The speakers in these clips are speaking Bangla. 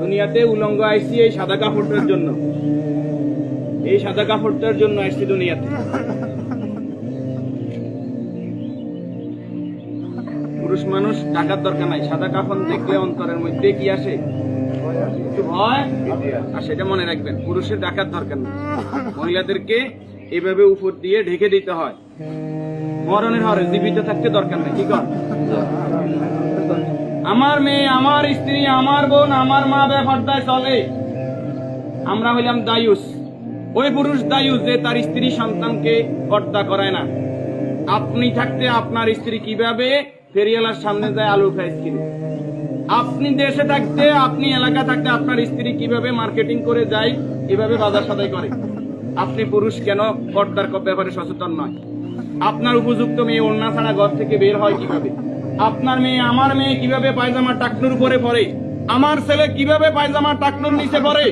দুনিয়াতে উলঙ্গ আইসি এই সাদা কাপড়টার জন্য, এই সাদা কাপড়টার জন্য আইসি দুনিয়াতে। পুরুষ মানুষ টাকার দরকার নাই, সাদা কাফন দেখলে অন্তরের মধ্যে কি আসে? ভয়। আর সেটা মনে রাখবেন, পুরুষের টাকার দরকার নেই, মহিলাদেরকে এভাবে উপর দিয়ে ঢেকে দিতে হয়। মরণের হরে জীবিত থাকতে দরকার নেই। কি কর? আমার মেয়ে, আমার স্ত্রী, আমার বোন, আমার মা বেপরদায় চলে, আমরা হইলাম দায়ুস। ওই পুরুষ দায়ুস যে তার স্ত্রী সন্তানকে পর্দা করায় না। আপনি থাকতে আপনার স্ত্রী কিভাবে ফেরিয়ালার সামনে যায় আলু ফ্রাইস কিনে, আপনি দেশে থাকতে, আপনি এলাকা থাকতে আপনার স্ত্রী কিভাবে মার্কেটিং করে যায়, কিভাবে বাজার সদাই করে, আপনি পুরুষ কেন পর্দার ব্যাপারে সচেতন নয়? আপনার উপযুক্ত মেয়ে ওড়না ছাড়া ঘর থেকে বের হয় কিভাবে? আপনার মেয়ে, আমার মেয়ে কিভাবে পায়জামা টাকনুর উপরে পরে? আমার ছেলে কিভাবে পায়জামা টাকনুর নিচে পরে?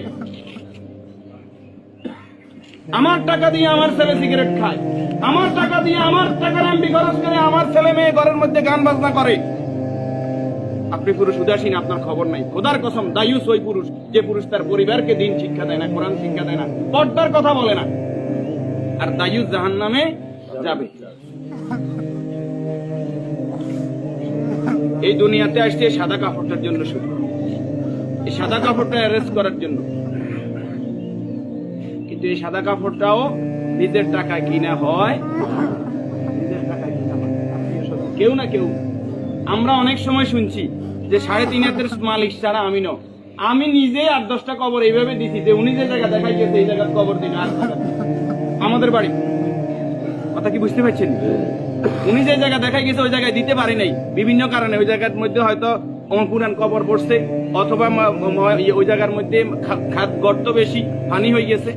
আমার টাকা দিয়ে আমার ছেলে সিগারেট খায়, আমার টাকা দিয়ে, আমার টাকার এমবি খরচ করে আমার ছেলে মেয়ে ঘরের মধ্যে গান বাজনা করে। আপনি পুরুষ উদাসীন, আপনার খবর নাই। খোদার কসম, দায়ুস ওই পুরুষ যে পুরুষ তার পরিবারকে দিন শিক্ষা দেয় না, কোরআন শিক্ষা দেয় না, পর্দার কথা বলে না। আর দায়ুস জাহান্নামে যাবে। এই দুনিয়াতে আসছে সাদা কাপড়টার জন্য, শুধু এই সাদা কাপড়টা অ্যারেস্ট করার জন্য। কিন্তু এই সাদা কাপড়টাও নিজের টাকায় কিনা হয়, নিজের টাকায় কিনা হয়। কেউ না কেউ, আমরা অনেক সময় শুনছি যে 3.5 হাতের মালিক ছাড়া আমি ন, আমি নিজে 8-10টা কবর এইভাবে দিছি যে উনি যে জায়গা দেখাই গেছে এই জায়গার কবর দিন। আর আমাদের বাড়ি কথা কি বুঝতে পারছেন? উনি যে জায়গা দেখাই গেছে ওই জায়গায় দিতে পারি নাই বিভিন্ন কারণে। ওই জায়গার মধ্যে হয়তো পুরান কবর পড়ছে, অথবা ওই জায়গার মধ্যে খাদ গর্ত বেশি, পানি হয়ে গেছে।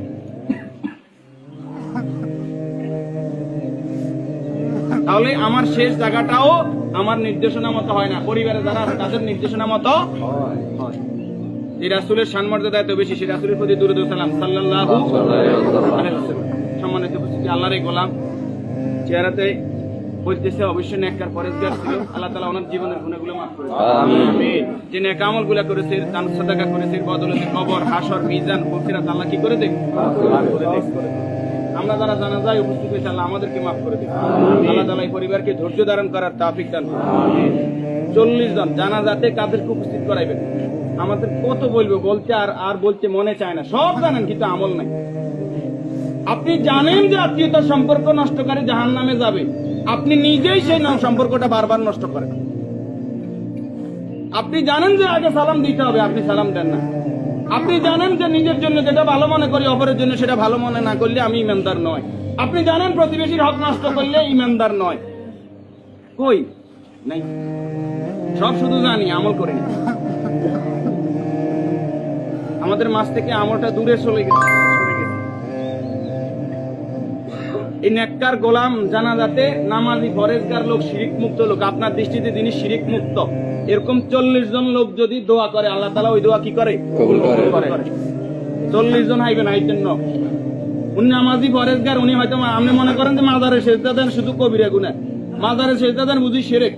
তাহলে আমার শেষ জায়গাটাও আমার নির্দেশনা মতো হয় না, পরিবারে যারা আছে তাদের নির্দেশনা মতো হয়। যে রাসূলের সম্মানমর্যাদা এত বেশি, সেই রাসূলের প্রতি দুরূদ ও সালাম সাল্লাল্লাহু আলাইহি ওয়াসাল্লাম। সম্মানিত উপস্থিতি, আল্লাহর গোলাম চেহারাতে বলতেছে অবশ্যই নেককার পরেজগার ছিল। আল্লাহ তাআলা ওনার জীবনের গুনাহগুলো মাফ করে দেন, আমিন। যে নেক আমলগুলো করেছে, দান সাদাকা করেছে, বদৌলতে কবর, হাসর, মিজান, ফকিরাত আল্লাহ কি করে দেন? মাফ করে দেন। আমরা যারা জানাজায় উপস্থিত হয়েছে আল্লাহ আমাদেরকে মাফ করে দিন। আল্লাহ তাআলা এই পরিবারকে ধৈর্য ধারণ করার তৌফিক দান করুন। 40 জন জানাজাতে কাদেরকে উপস্থিত করাইবেন? আমাদের কত বলবো, বলতে আর বলতে মনে চায় না। সব জানেন কিন্তু আমল নাই। আপনি জানেন যে আত্মীয়তার সম্পর্ক নষ্টকারী জাহান্নামে যাবে, আপনি নিজেই সেই সম্পর্কটা বারবার নষ্ট করেন। আপনি জানেন যে আগে সালাম দিতে হবে, আপনি সালাম দেন না। আপনি জানেন যে নিজের জন্য যেটা ভালো মনে করি অপরের জন্য সেটা ভালো মনে না করলে আমি ইমানদার নয়। আপনি জানেন প্রতিবেশীর হক নষ্ট করলে ইমানদার নয়। কই নাই, সব শুধু জানি, আমল করি না। আমাদের মাঝ থেকে আমলটা দূরে সরে গেছে। এই নেককার গোলাম জানাজাতে নামাজি পরেজগার লোক, শিরিক মুক্ত লোক, আপনার দৃষ্টিতে যিনি শিরিক মুক্ত, এরকম 40 জন লোক যদি দোয়া করে আল্লাহ তাআলা ওই দোয়া কি করে? কবুল করে। 40 জন হাইবেন, আইতেন না উনি নামাজি পরেজগার। উনি হয়তো আপনি মনে করেন যে মাজারে সেজদা দেন শুধু কবিরা গুনাহ, মাজারে সেজদা দেন বুঝি শিরক।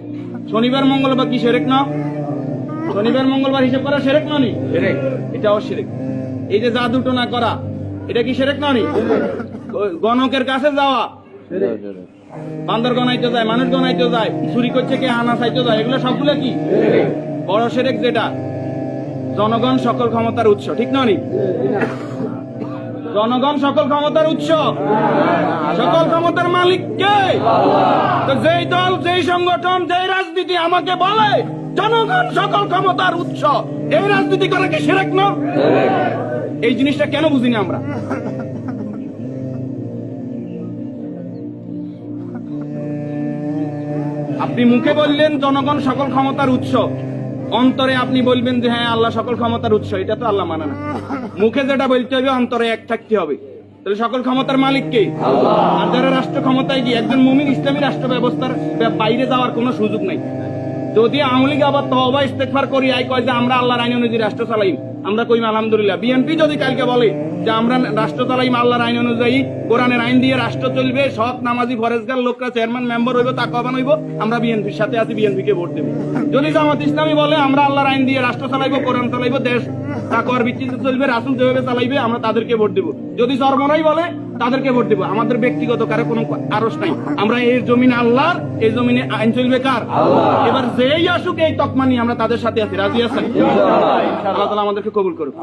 শনিবার মঙ্গলবার কি শিরক না? শনিবার মঙ্গলবার হিসাব করা শিরক না? নি শিরক, এটাও শিরক। এই যে জাদু টোনা করা, এটা কি শিরক না? নি গণকের কাছে যাওয়া, বান্দর গনাইতে যায়, মানুষ গনাইতে যায়, চুরি করছে কে, আনা চাইতে যায়, এগুলো সবগুলো কি বড় শিরক। যেটা জনগণ সকল ক্ষমতার উৎস, ঠিক না? নি জনগণ সকল ক্ষমতার উৎস, সকল ক্ষমতার মালিক কে? তো যেই দল, যেই সংগঠন, যেই রাজনীতি আমাকে বলে জনগণ সকল ক্ষমতার উৎস, এই রাজনীতি করা কি শিরক না? এই জিনিসটা কেন বুঝিনি আমরা? আপনি মুখে বললেন জনগণ সকল ক্ষমতার উৎস, অন্তরে আপনি বলবেন যে হ্যাঁ আল্লাহ সকল ক্ষমতার উৎস। এটা তো আল্লাহ মানে না। মুখে যেটা বলতে হবে অন্তরে এক থাকতে হবে। তাহলে সকল ক্ষমতার মালিক কে? আল্লাহ। আর যারা রাষ্ট্র ক্ষমতায় গিয়ে, একজন মুমিন ইসলামী রাষ্ট্র ব্যবস্থার বাইরে যাওয়ার কোনো সুযোগ নাই। যদি আওয়ামী লীগ আবার তওবা ইস্তেগফার করি আই কয় যে আমরা আল্লাহর আইন অনুযায়ী রাষ্ট্র চালাই, আমরা কইম আলহামদুলিল্লাহ। বিএনপি যদি কালকে বলে যে আমরা রাষ্ট্র চালাইম আল্লাহর আইন অনুযায়ী, কোরআনের আইন দিয়ে রাষ্ট্র চলবে, সৎ নামাজি ফরেজগার লোকরা চেয়ারম্যান মেম্বার হইব, তাকওয়াবান হইব, আমরা বিএনপির সাথে আছি, বিএনপি কে ভোট দেব। যদি জামাত ইসলামী বলে আমরা আল্লাহর আইন দিয়ে রাষ্ট্র চালাইবো, কোরআন চালাইবো, দেশ তাকওয়ার ভিত্তিতে চলবে, রাসূল যেভাবে চালাইবে আমরা তাদেরকে ভোট দেব। যদি চরমরাই বলে তাদেরকে ভোট দেব। আমাদের ব্যক্তিগত কারো কোনো আরস নাই। আমরা এই জমিনে আল্লাহর, এই জমিনে আইন চলবে কার? এবার যেই আসুক এই তকমা নিয়ে আমরা তাদের সাথে আছি। রাজি আছেন? আল্লাহ তাআলা আমাদেরকে কবুল করুন।